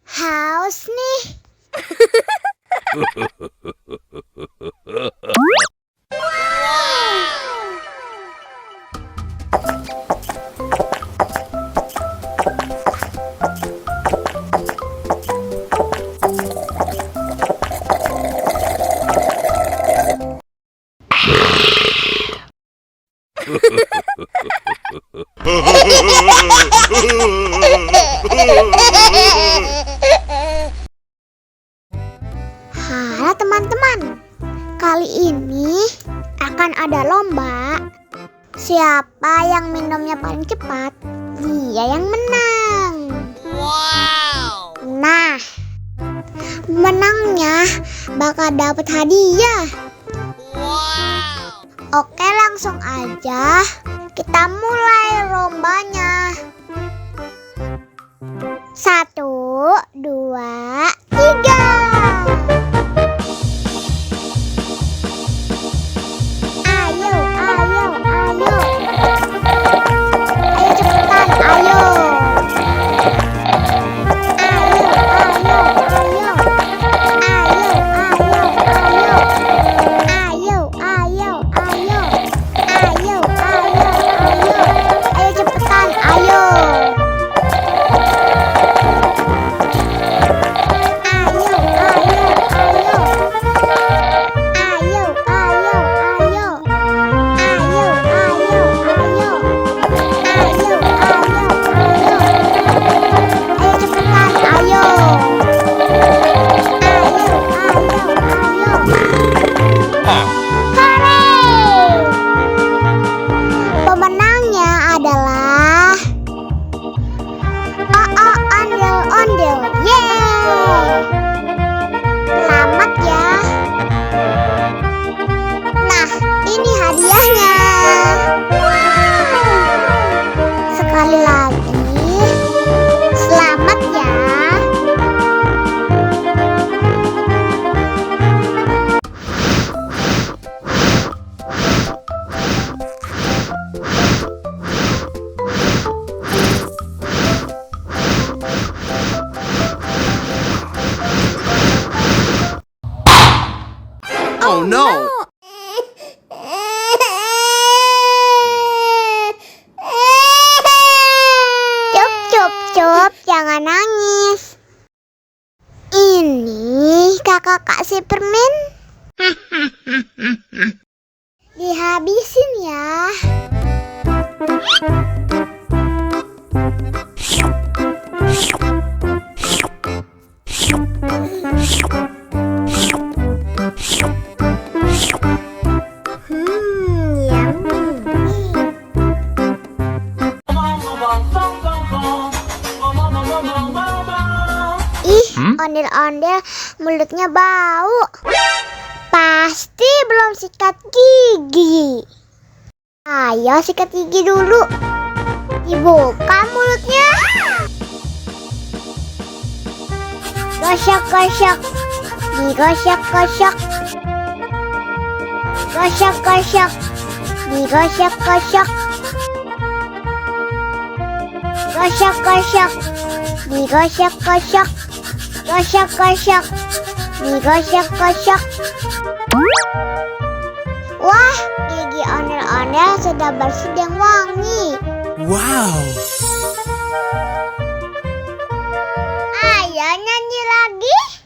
Haus nih. Halo teman-teman, kali ini akan ada lomba. Siapa yang minumnya paling cepat, dia yang menang. Wow. Nah, menangnya bakal dapat hadiah. Wow. Oke, langsung aja kita mulai lombanya. 1, 2, 3. Sekali lagi, selamat ya. Oh no! Cup, jangan nangis. Ini kakak kasih permen. Dihabisin ya. Ondel-ondel mulutnya bau. Pasti belum sikat gigi. Ayo sikat gigi dulu. Dibuka mulutnya. Gosok-gosok. Digosok-gosok. Gosok-gosok. Digosok-gosok. Gosok-gosok. Digosok-gosok. Gosok-gosok, digosok-gosok. Wah, gigi ondel-ondel sudah bersih dan wangi. Wow. Ayo nyanyi lagi.